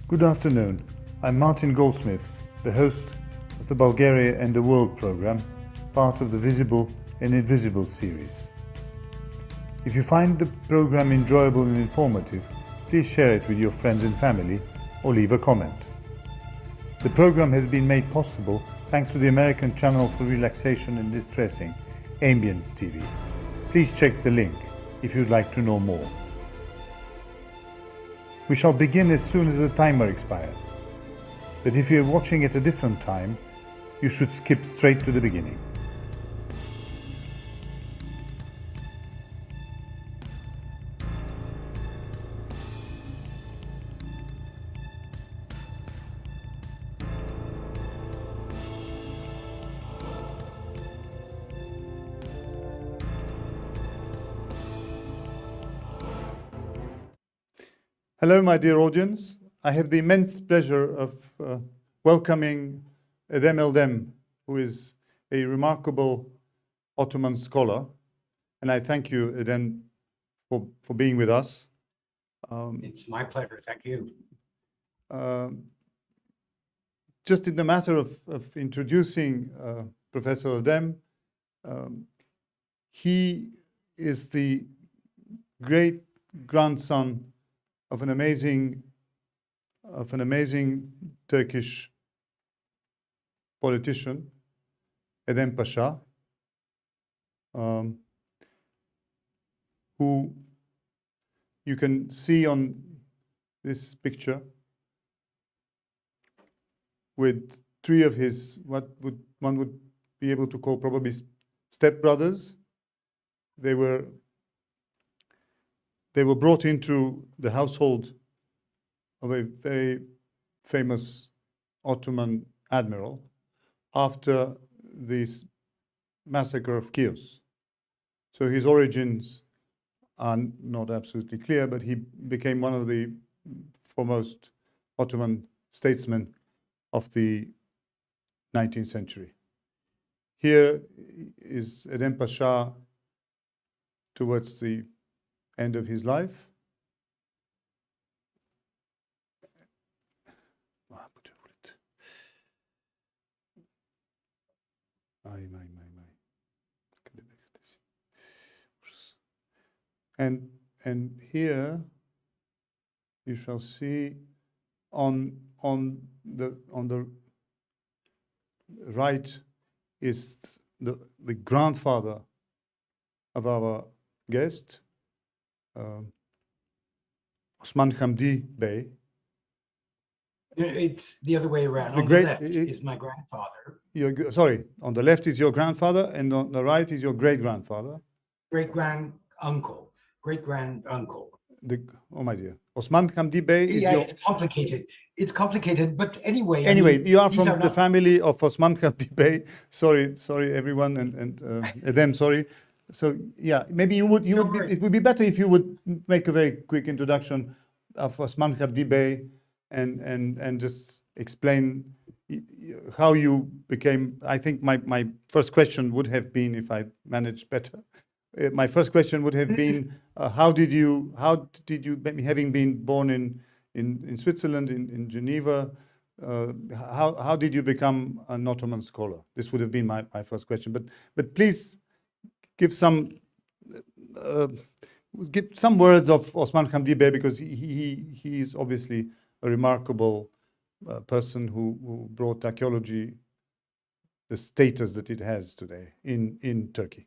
Good afternoon. I'm Martin Goldsmith, the host of the Bulgaria and the World program, part of the Visible and Invisible series. If you find the program enjoyable and informative, please share it with your friends and family or leave a comment. The program has been made possible thanks to the American channel for relaxation and distressing, Ambience TV. Please check the link if you'd like to know more. We shall begin as soon as the timer expires, but if you're watching at a different time, you should skip straight to the beginning. Hello, my dear audience. I have the immense pleasure of welcoming EDHEM ELDEM, who is a remarkable Ottoman scholar. And I thank you, EDHEM, for being with us. It's my pleasure. Thank you. Just in the matter of introducing Professor ELDEM, he is the great grandson of an amazing Turkish politician, EDHEM Pasha, who you can see on this picture with three of his, one would be able to call probably stepbrothers. They were brought into the household of a very famous Ottoman admiral after this massacre of Chios. So his origins are not absolutely clear, but he became one of the foremost Ottoman statesmen of the 19th century. Here is EDHEM Pasha towards the end of his life. And here you shall see on the right is the grandfather of our guest, Osman Hamdi Bey. It's the other way around. On the left is my grandfather. Sorry, on the left is your grandfather, and on the right is your great-grandfather. Great-granduncle. Great-granduncle. Oh, my dear. Osman Hamdi Bey is your... It's complicated. It's complicated, but anyway... Anyway, you are from the family of Osman Hamdi Bey. Sorry, everyone, and them, sorry. So yeah, maybe it would be better if you would make a very quick introduction of Osman Hamdi Bey and just explain how you became. I think my first question would have been, if I managed better, my first question would have been, how did you, having been born in Switzerland, in Geneva, how did you become an Ottoman scholar? This would have been my first question, but please give some words of Osman Hamdi Bey, because he is obviously a remarkable person who brought archaeology the status that it has today in Turkey.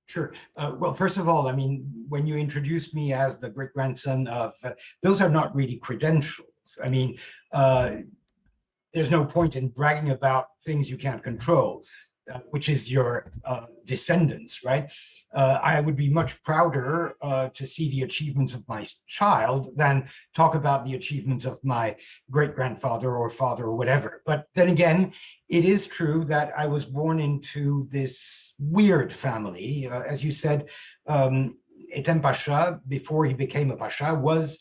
Sure. Well, first of all, I mean, when you introduced me as the great-grandson of, those are not really credentials. I mean, there's no point in bragging about things you can't control, which is your descendants, right? I would be much prouder to see the achievements of my child than talk about the achievements of my great-grandfather or father or whatever. But then again, it is true that I was born into this weird family. As you said, EDHEM Pasha, before he became a Pasha, was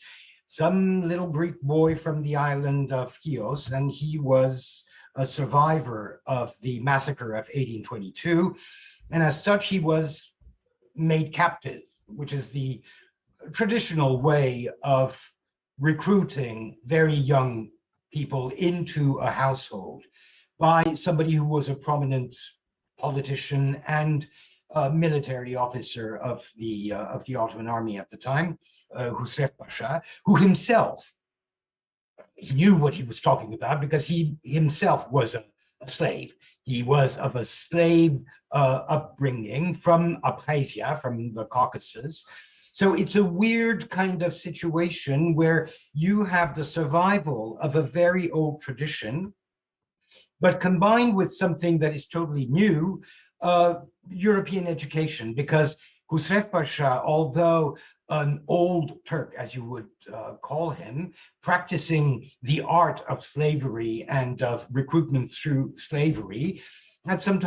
some little Greek boy from the island of Chios, and he was a survivor of the massacre of 1822. And as such, he was made captive, which is the traditional way of recruiting very young people into a household by somebody who was a prominent politician and military officer of the Ottoman army at the time, Husrev Pasha, who himself, he knew what he was talking about because he himself was a slave. He was of a slave upbringing from Abkhazia, from the Caucasus. So it's a weird kind of situation where you have the survival of a very old tradition, but combined with something that is totally new, European education, because Husrev Pasha, although an old Turk, as you would call him, practicing the art of slavery and of recruitment through slavery, at some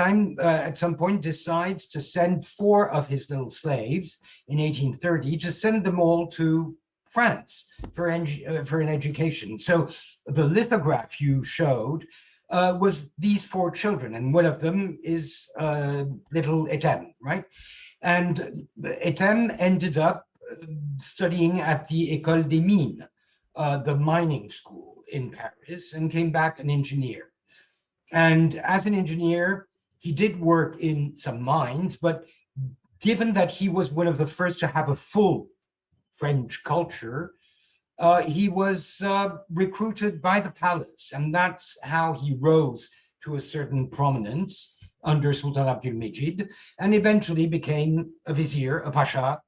point decides to send 4 of his little slaves in 1830, to send them all to France for an education. So the lithograph you showed was these 4 children, and one of them is little EDHEM, right? And EDHEM ended up studying at the École des Mines, the mining school in Paris, and came back an engineer. And as an engineer, he did work in some mines, but given that he was one of the first to have a full French culture, he was recruited by the palace, and that's how he rose to a certain prominence under Sultan Abdülmecid, and eventually became a vizier, a pasha,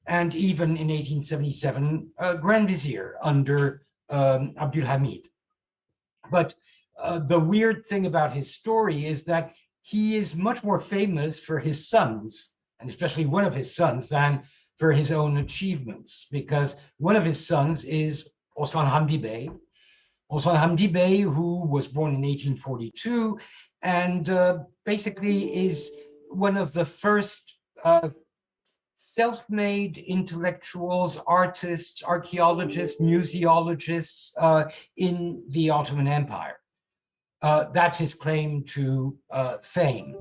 and even in 1877, a grand vizier under Abdülhamid. But the weird thing about his story is that he is much more famous for his sons, and especially one of his sons, than for his own achievements, because one of his sons is Osman Hamdi Bey. Osman Hamdi Bey, who was born in 1842, and basically is one of the first self-made intellectuals, artists, archaeologists, museologists in the Ottoman Empire. That's his claim to fame.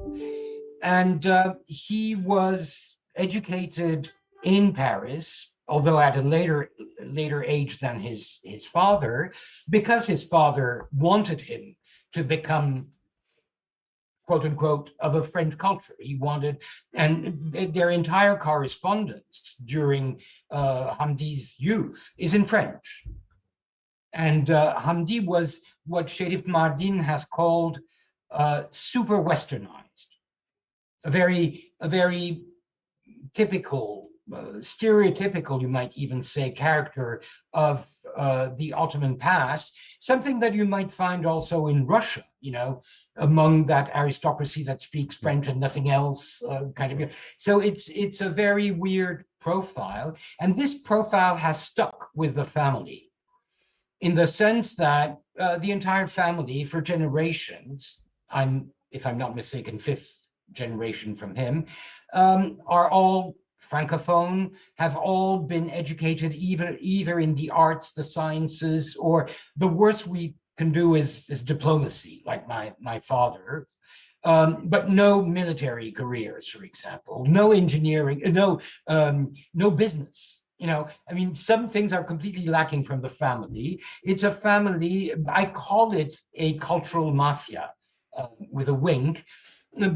And he was educated in Paris, although at a later age than his father, because his father wanted him to become, quote unquote, of a French culture. He wanted, and their entire correspondence during Hamdi's youth is in French. And Hamdi was what Sherif Mardin has called super Westernized, a very typical, stereotypical, you might even say, character of the Ottoman past, something that you might find also in Russia, you know, among that aristocracy that speaks French and nothing else, kind of. So it's a very weird profile, and this profile has stuck with the family, in the sense that the entire family, for generations, if I'm not mistaken, 5th generation from him, are all Francophone, have all been educated either in the arts, the sciences, or the worst we can do is diplomacy, like my father. But no military careers, for example, no engineering, no business. You know, I mean, some things are completely lacking from the family. It's a family, I call it a cultural mafia, with a wink,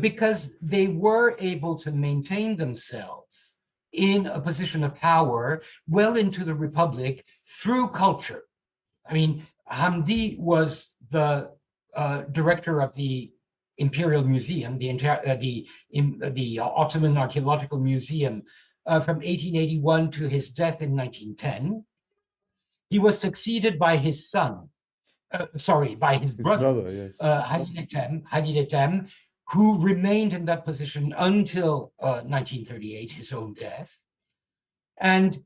because they were able to maintain themselves in a position of power well into the Republic through culture. I mean, Hamdi was the director of the Imperial Museum, the Ottoman Archaeological Museum, from 1881 to his death in 1910. He was succeeded by his son, by his brother, yes. Halil EDHEM, who remained in that position until 1938, his own death, and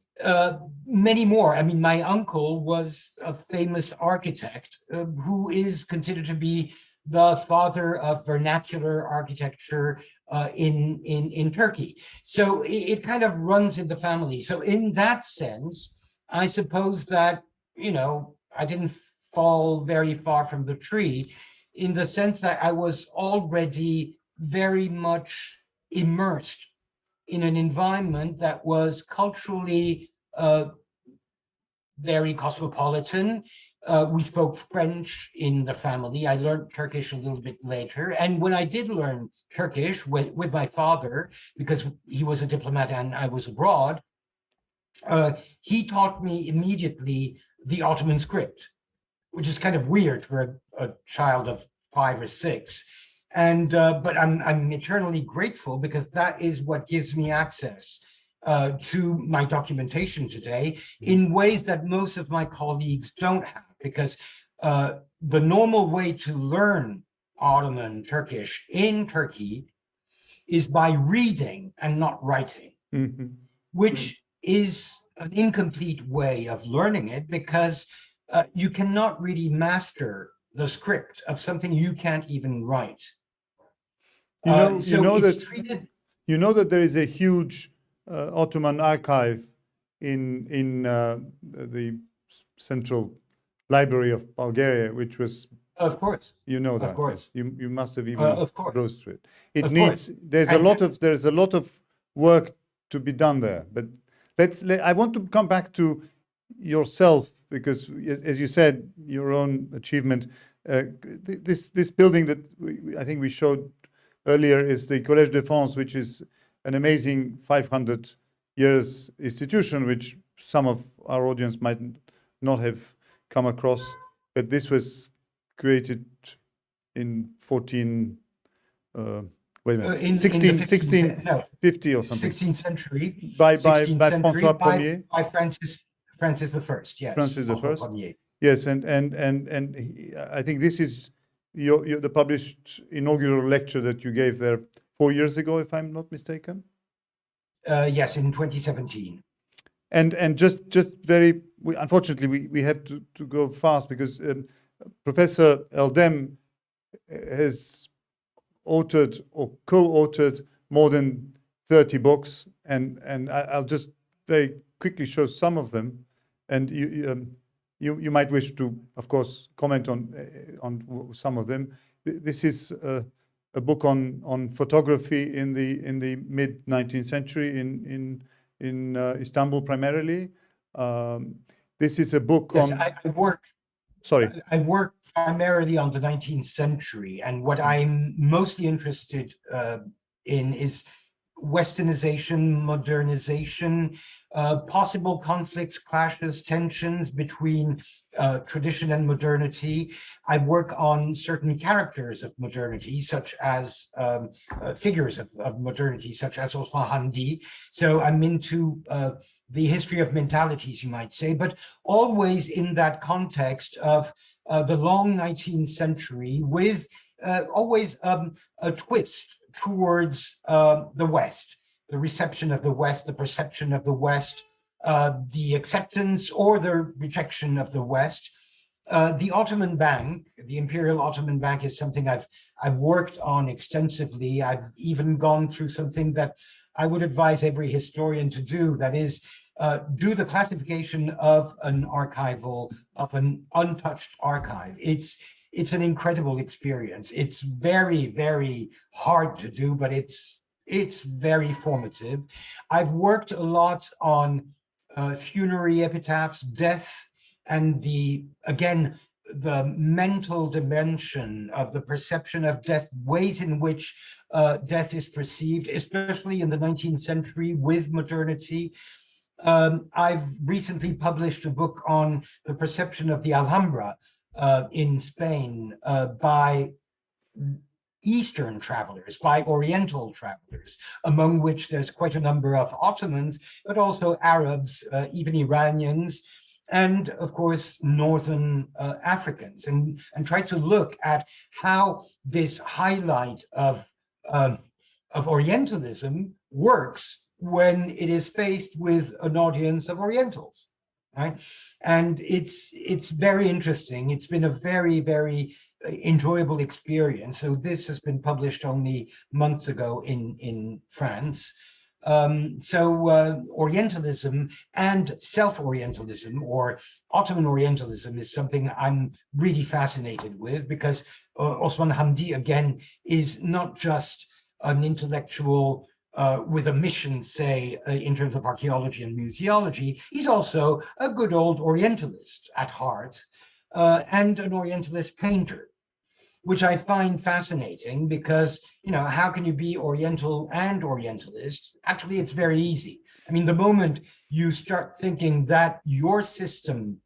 many more. I mean, my uncle was a famous architect who is considered to be the father of vernacular architecture in Turkey. So it kind of runs in the family. So in that sense, I suppose that, you know, I didn't fall very far from the tree, in the sense that I was already very much immersed in an environment that was culturally very cosmopolitan. We spoke French in the family. I learned Turkish a little bit later. And when I did learn Turkish with my father, because he was a diplomat and I was abroad, he taught me immediately the Ottoman script, which is kind of weird for a child of 5 or 6. And but I'm eternally grateful, because that is what gives me access to my documentation today in ways that most of my colleagues don't have, because the normal way to learn Ottoman Turkish in Turkey is by reading and not writing, which is an incomplete way of learning it, because you cannot really master the script of something you can't even write. You know that there is a huge Ottoman archive in the Central Library of Bulgaria, which was, of course, you know that, of course, yes. You must have even browsed through it. It of needs course. there's a lot of work to be done there. But I want to come back to yourself, because as you said, your own achievement. This building that I think we showed earlier is the Collège de France, which is an amazing 500 years institution, which some of our audience might not have come across. But this was created in 1650 or something. 16th century. By François Ier. By Francis the First, yes. Francis the First. Yes, and I think this is the published inaugural lecture that you gave there 4 years ago, if I'm not mistaken. Yes, in 2017. And just very, unfortunately, we have to go fast, because Professor Eldem has authored or co-authored more than 30 books, and I'll just very quickly show some of them, and you might wish to, of course, comment on some of them. This is a book on photography in the mid 19th century in Istanbul primarily. This is a book on. I work primarily on the 19th century, and what I'm mostly interested in is Westernization, modernization, possible conflicts, clashes, tensions between tradition and modernity. I work on certain characters of modernity, such as figures of modernity, such as Osman Hamdi. So I'm into the history of mentalities, you might say, but always in that context of the long 19th century, with always a twist towards the West, the reception of the West, the perception of the West, the acceptance or the rejection of the West. The Ottoman Bank, the Imperial Ottoman Bank, is something I've worked on extensively. I've even gone through something that I would advise every historian to do, that is, do the classification of an untouched archive. It's an incredible experience. It's very, very hard to do, but it's very formative. I've worked a lot on funerary epitaphs, death, and the mental dimension of the perception of death, ways in which death is perceived, especially in the 19th century with modernity. I've recently published a book on the perception of the Alhambra in Spain by Eastern travelers, by Oriental travelers, among which there's quite a number of Ottomans, but also Arabs, even Iranians, and of course, Northern Africans, and try to look at how this highlight of Orientalism works when it is faced with an audience of Orientals, right? And it's very interesting. It's been a very, very enjoyable experience. So this has been published only months ago in France. Orientalism and self-Orientalism, or Ottoman Orientalism, is something I'm really fascinated with, because Osman Hamdi, again, is not just an intellectual with a mission, say, in terms of archaeology and museology. He's also a good old Orientalist at heart, and an Orientalist painter, which I find fascinating because, how can you be Oriental and Orientalist? Actually, it's very easy. I mean, the moment you start thinking that your system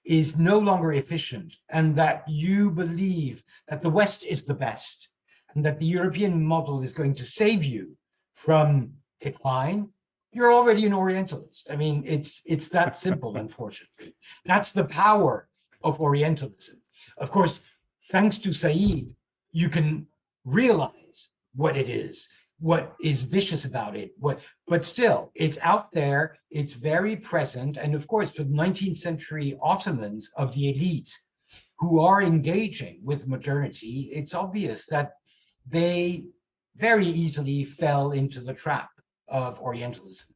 is no longer efficient and that you believe that the West is the best and that the European model is going to save you from decline, you're already an Orientalist. I mean, it's that simple, unfortunately. That's the power of Orientalism. Of course, thanks to Said, you can realize what it is, what is vicious about it, but still, it's out there, it's very present. And of course, for the 19th century Ottomans of the elite who are engaging with modernity, it's obvious that they very easily fell into the trap of Orientalism.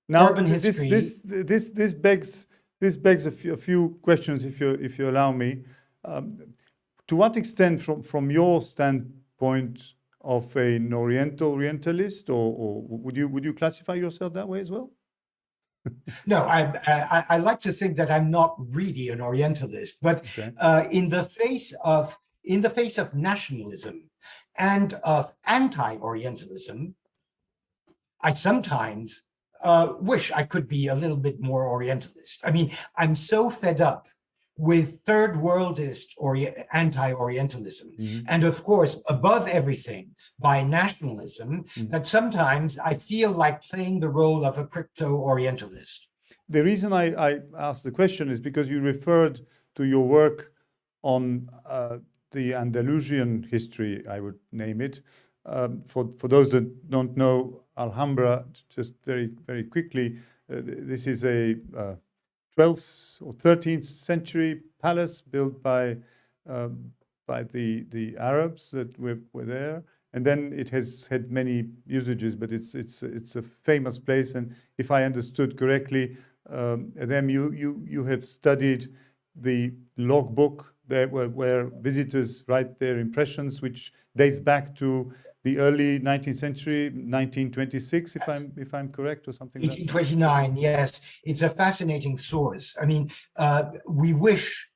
Now, Urban history. this begs a few questions, if you allow me. To what extent, from your standpoint of an Orientalist, or would you classify yourself that way as well? No, I like to think that I'm not really an Orientalist, but Okay. in the face of nationalism and of anti-Orientalism, I sometimes wish I could be a little bit more Orientalist. I mean, I'm so fed up with third worldist anti-Orientalism, and of course, above everything, by nationalism, that sometimes I feel like playing the role of a crypto-Orientalist. The reason I asked the question is because you referred to your work on the Andalusian history, I would name it. For those that don't know Alhambra, just very quickly, this is a 12th or 13th century palace built by the Arabs that were there, and then it has had many usages, but it's a famous place. And if I understood correctly, then you have studied the logbook there where visitors write their impressions, which dates back to the early 19th century, 1926, if I'm correct, or something like that. 1829, yes. It's a fascinating source. I mean, we wish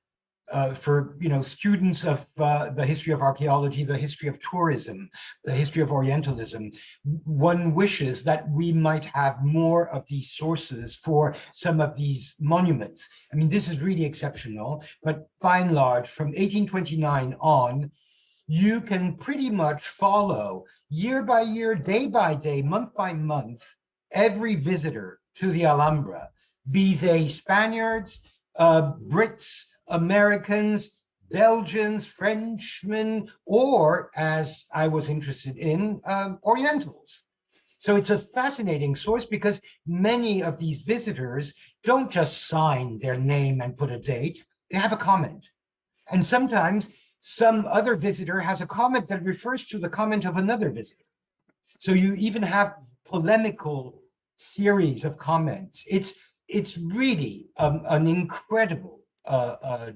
for students of the history of archaeology, the history of tourism, the history of Orientalism, one wishes that we might have more of these sources for some of these monuments. I mean, this is really exceptional, but by and large, from 1829 on, you can pretty much follow year by year, day by day, month by month, every visitor to the Alhambra, be they Spaniards, Brits, Americans, Belgians, Frenchmen, or, as I was interested in, Orientals. So it's a fascinating source because many of these visitors don't just sign their name and put a date, they have a comment. And sometimes some other visitor has a comment that refers to the comment of another visitor. So you even have polemical series of comments. It's really an incredible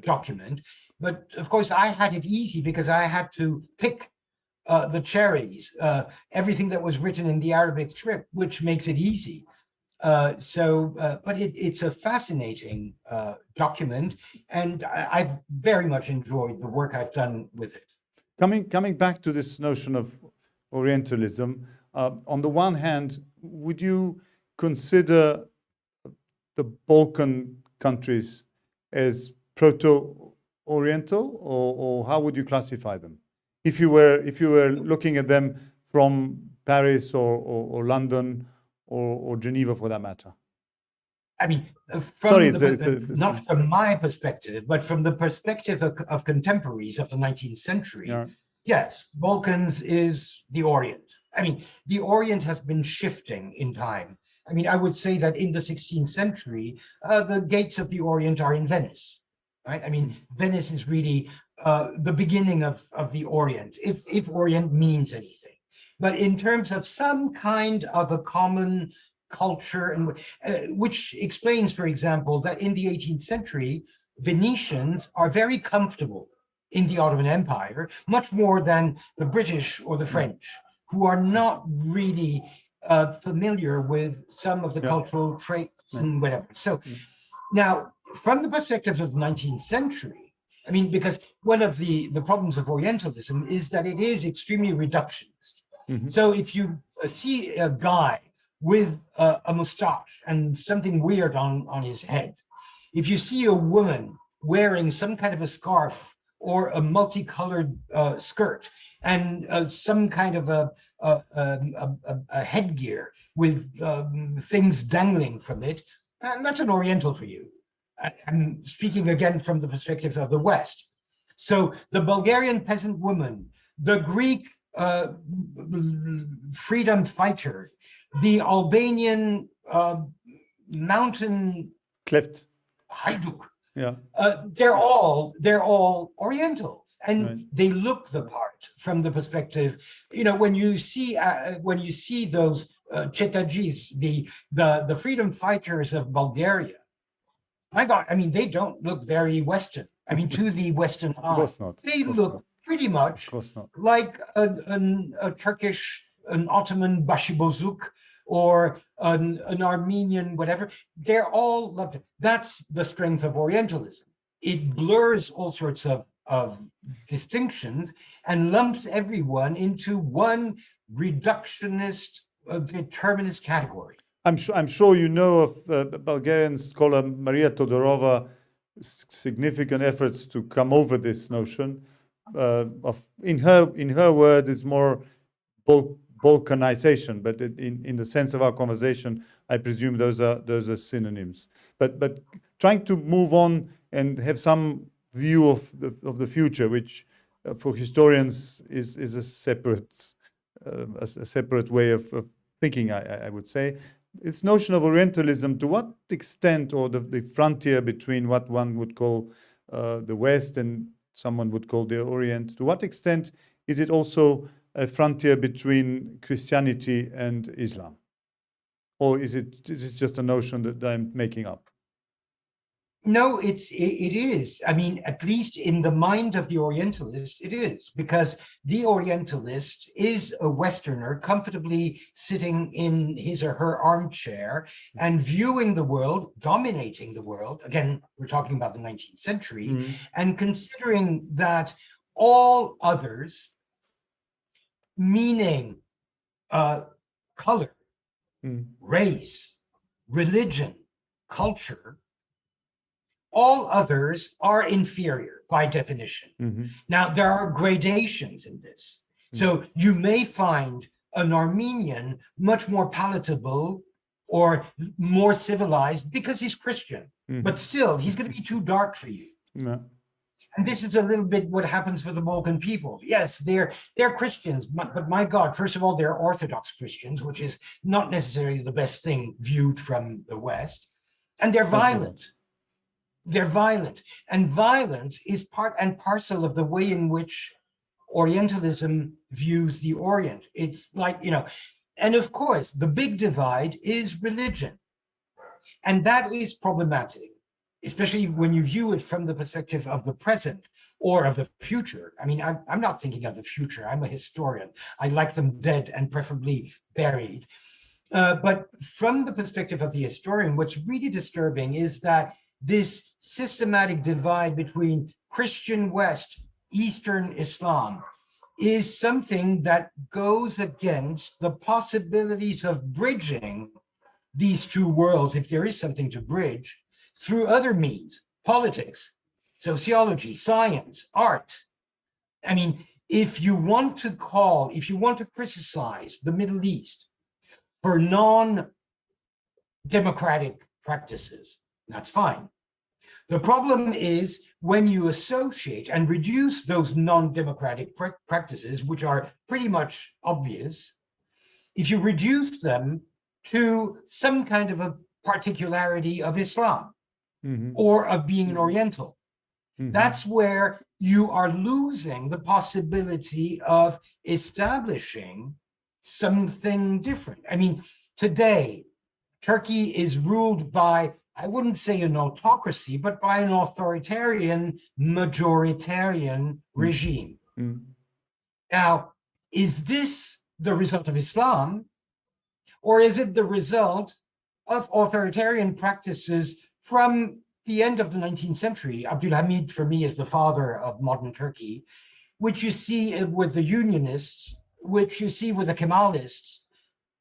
document. But of course, I had it easy because I had to pick the cherries, everything that was written in the Arabic script, which makes it easy. But it's a fascinating document, and I've very much enjoyed the work I've done with it. Coming back to this notion of Orientalism, on the one hand, would you consider the Balkan countries as proto-Oriental, or how would you classify them? If you were looking at them from Paris or London or Geneva, for that matter. I mean, not from my perspective, but from the perspective of contemporaries of the 19th century, yeah. Yes, Balkans is the Orient. I mean, the Orient has been shifting in time. I mean, I would say that in the 16th century, the gates of the Orient are in Venice, right? I mean, Venice is really the beginning of the Orient, if Orient means anything. But in terms of some kind of a common culture, and which explains, for example, that in the 18th century, Venetians are very comfortable in the Ottoman Empire, much more than the British or the French, who are not really familiar with some of the cultural traits and whatever. So now, from the perspective of the 19th century, I mean, because one of the problems of Orientalism is that it is extremely reductionist. So if you see a guy with a mustache and something weird on his head, if you see a woman wearing some kind of a scarf or a multicolored skirt and some kind of a headgear with things dangling from it, and that's an Oriental for you. I'm speaking again from the perspective of the West. So the Bulgarian peasant woman, the Greek freedom fighter, the Albanian mountain Cleft. hajduk, Yeah. they're all Orientals, and they look the part from the perspective. You know, when you see those Chetajis, the freedom fighters of Bulgaria, my God, I mean, they don't look very Western. I mean, to the Western eye, Of course not. they look pretty much like a Turkish, an Ottoman Başibozuk, or an Armenian, whatever. They're all loved. That's the strength of Orientalism. It blurs all sorts of distinctions and lumps everyone into one reductionist, determinist category. I'm sure you know of Bulgarian scholar Maria Todorova significant efforts to come over this notion of, in her words, it's more Balkanization, but in the sense of our conversation, I presume those are synonyms. But trying to move on and have some view of the future, which for historians is a separate way of thinking, I would say. This notion of Orientalism, to what extent, or the frontier between what one would call the West and someone would call the Orient, to what extent is it also a frontier between Christianity and Islam? Or is it just a notion that I'm making up? No, it is. I mean, at least in the mind of the Orientalist, it is, because the Orientalist is a Westerner comfortably sitting in his or her armchair and viewing the world, dominating the world. Again, we're talking about the 19th century, and considering that all others, meaning color, race, religion, culture, all others are inferior by definition. Now, there are gradations in this. So you may find an Armenian much more palatable or more civilized because he's Christian, but still, he's going to be too dark for you. And this is a little bit what happens for the Balkan people. Yes, they're Christians, but my God, first of all, they're Orthodox Christians, which is not necessarily the best thing viewed from the West. And they're violent. They're violent. And violence is part and parcel of the way in which Orientalism views the Orient. It's like, you know, and of course, the big divide is religion. And that is problematic, especially when you view it from the perspective of the present or of the future. I mean, I'm not thinking of the future. I'm a historian. I like them dead and preferably buried. But from the perspective of the historian, what's really disturbing is that this systematic divide between Christian West, Eastern Islam, is something that goes against the possibilities of bridging these two worlds, if there is something to bridge, through other means: politics, sociology, science, art. I mean, if you want to criticize the Middle East for non-democratic practices, that's fine. The problem is when you associate and reduce those non-democratic practices, which are pretty much obvious, if you reduce them to some kind of a particularity of Islam or of being an Oriental, that's where you are losing the possibility of establishing something different. I mean, today, Turkey is ruled by, I wouldn't say an autocracy, but by an authoritarian, majoritarian regime. Now, is this the result of Islam, or is it the result of authoritarian practices from the end of the 19th century? Abdul Hamid, for me, is the father of modern Turkey, which you see with the Unionists, which you see with the Kemalists,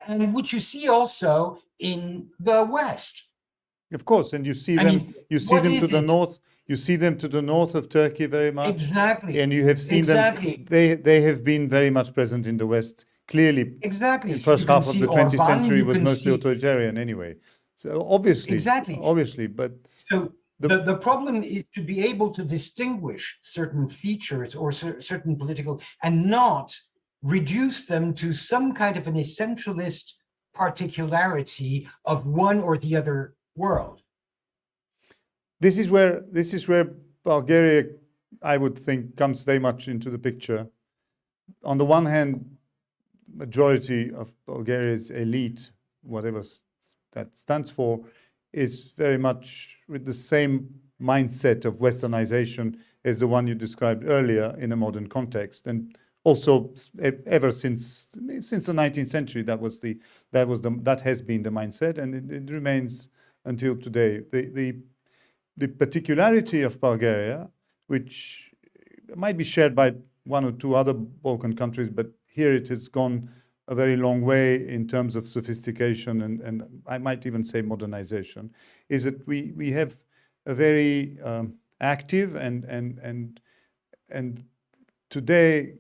and which you see also in the West. Of course, and you see I them. mean, You see what them is to the it? north. You see them to the north of Turkey very much. Exactly. And you have seen Exactly. them. They have been very much present in the West. Clearly, Exactly. in first You can half of see the 20th Orban, century you was can mostly see authoritarian anyway. So exactly. obviously, but So the the problem is to be able to distinguish certain features or certain political and not reduce them to some kind of an essentialist particularity of one or the other world. this is where Bulgaria, I would think, comes very much into the picture. On the one hand, majority of Bulgaria's elite, whatever that stands for, is very much with the same mindset of westernization as the one you described earlier in a modern context, and also ever since the 19th century that has been the mindset, and it remains until today. The particularity of Bulgaria, which might be shared by one or two other Balkan countries, but here it has gone a very long way in terms of sophistication and I might even say modernization, is that we have a very active and today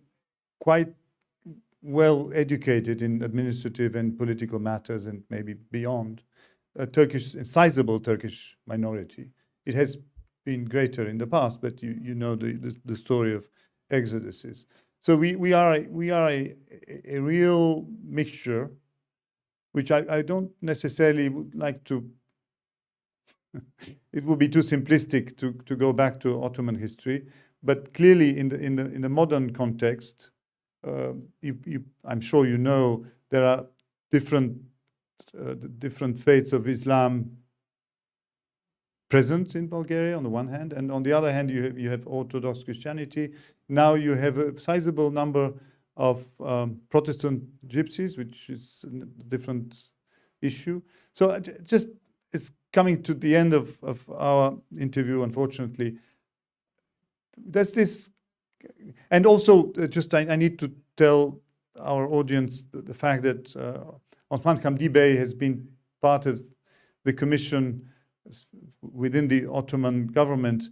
quite well educated in administrative and political matters and maybe beyond, a sizable Turkish minority. It has been greater in the past, but you know the story of exoduses. So we are a real mixture, which I don't necessarily would like to. It would be too simplistic to go back to Ottoman history, but clearly in the modern context, I'm sure you know there are different faiths of Islam present in Bulgaria on the one hand, and on the other hand you have Orthodox Christianity. Now you have a sizable number of Protestant gypsies, which is a different issue. So just it's coming to the end of our interview, unfortunately. There's this, and also I need to tell our audience the fact that Osman Hamdi Bey has been part of the commission within the Ottoman government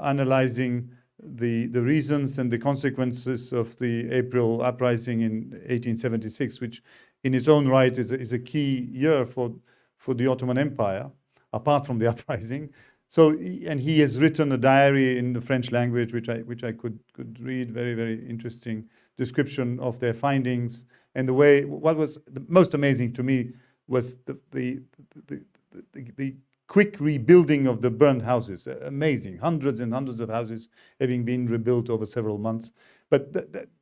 analyzing the reasons and the consequences of the April uprising in 1876, which in its own right is a key year for the Ottoman Empire, apart from the uprising. So, and he has written a diary in the French language, which I could read, very, very interesting description of their findings. And what was the most amazing to me was the quick rebuilding of the burned houses. Amazing, hundreds and hundreds of houses having been rebuilt over several months. But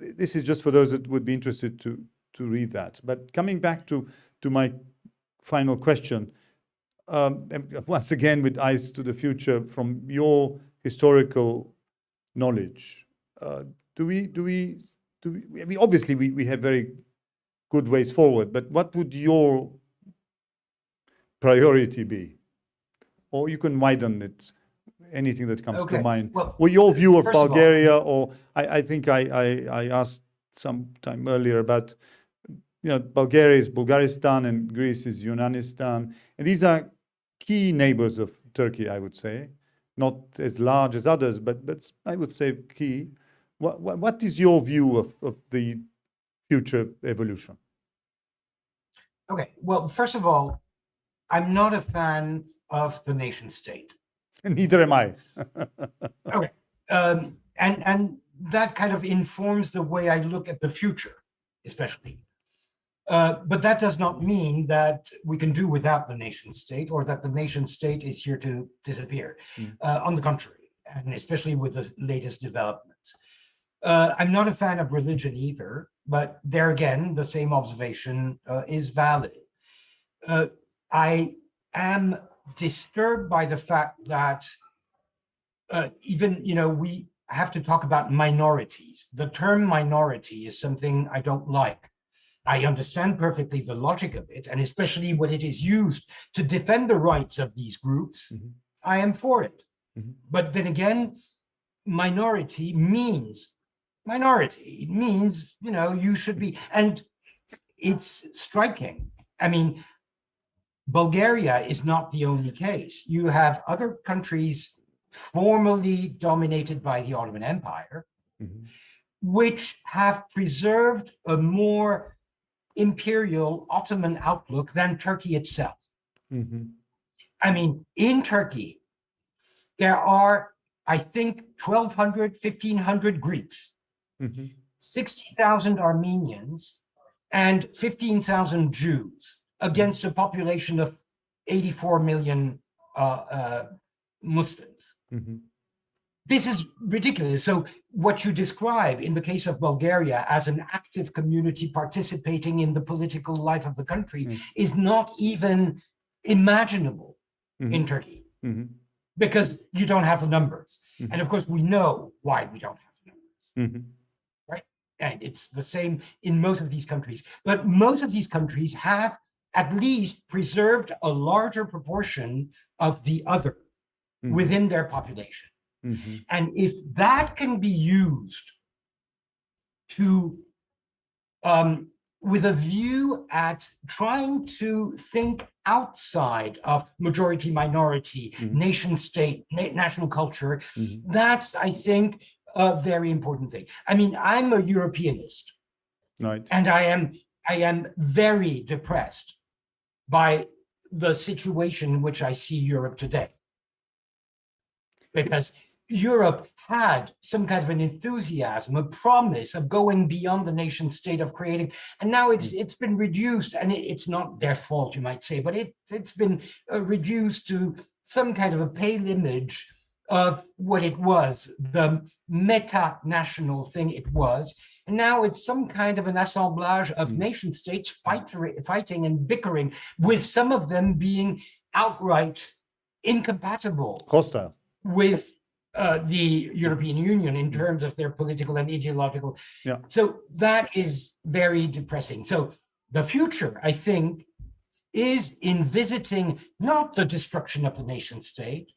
this is just for those that would be interested to read that. But coming back to my final question, once again with eyes to the future, from your historical knowledge, obviously we have very good ways forward, but what would your priority be? Or you can widen it, anything that comes to mind. Well, your view of Bulgaria, all, or I think I asked some time earlier about, Bulgaria is Bulgaristan and Greece is Yunanistan. And these are key neighbors of Turkey, I would say. Not as large as others, but I would say key. What is your view of the future evolution? Okay, well, first of all, I'm not a fan of the nation state. Neither am I. Okay, and that kind of informs the way I look at the future, especially. But that does not mean that we can do without the nation state or that the nation state is here to disappear. On the contrary, and especially with the latest developments. I'm not a fan of religion either, but there again, the same observation is valid. I am disturbed by the fact that even, we have to talk about minorities. The term minority is something I don't like. I understand perfectly the logic of it, and especially when it is used to defend the rights of these groups, I am for it. But then again, minority means minority. It means, you should be, and it's striking. I mean, Bulgaria is not the only case. You have other countries formerly dominated by the Ottoman Empire, which have preserved a more imperial Ottoman outlook than Turkey itself. I mean, in Turkey, there are, I think, 1,200, 1,500 Greeks, 60,000 Armenians, and 15,000 Jews against a population of 84 million Muslims. This is ridiculous. So what you describe in the case of Bulgaria as an active community participating in the political life of the country is not even imaginable in Turkey, because you don't have the numbers. And of course, we know why we don't have the numbers, right? And it's the same in most of these countries. But most of these countries have at least preserved a larger proportion of the other within their population. And if that can be used to, with a view at trying to think outside of majority minority, nation state, national culture, that's, I think, a very important thing. I mean, I'm a Europeanist, right? And I am very depressed by the situation in which I see Europe today, because Europe had some kind of an enthusiasm, a promise of going beyond the nation state, of creating, and now it's been reduced, and it's not their fault, you might say, but it's been reduced to some kind of a pale image of what it was, the meta-national thing it was, and now it's some kind of an assemblage of nation states fighting and bickering, with some of them being outright incompatible, hostile with the European Union in terms of their political and ideological. So that is very depressing. So the future, I think, is in visiting not the destruction of the nation state,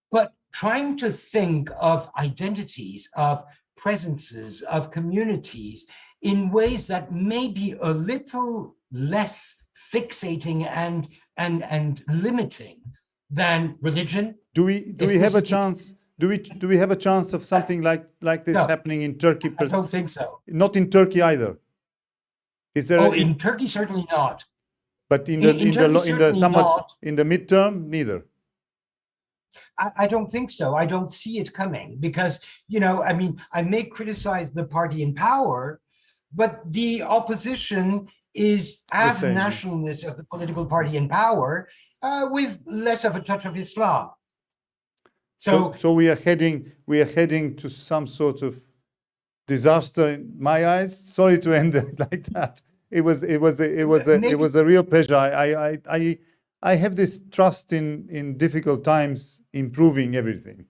but trying to think of identities, of presences, of communities in ways that may be a little less fixating and limiting than religion. Do we have a chance? Do we have a chance of something like this happening in Turkey? I don't think so. Not in Turkey either. Is there? In Turkey, certainly not. But in the midterm, neither. I don't think so. I don't see it coming, because, I mean, I may criticize the party in power, but the opposition is as nationalist as the political party in power, with less of a touch of Islam. So we are heading to some sort of disaster in my eyes. Sorry to end it like that. It was a real pleasure. I have this trust in difficult times improving everything.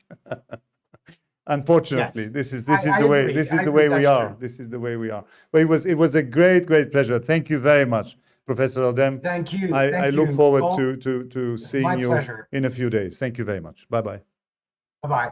Unfortunately, this is the way we are. This is the way we are. But it was a great pleasure. Thank you very much, Professor Eldem. Thank you. I look forward to seeing you in a few days. Thank you very much. Bye bye. Bye bye.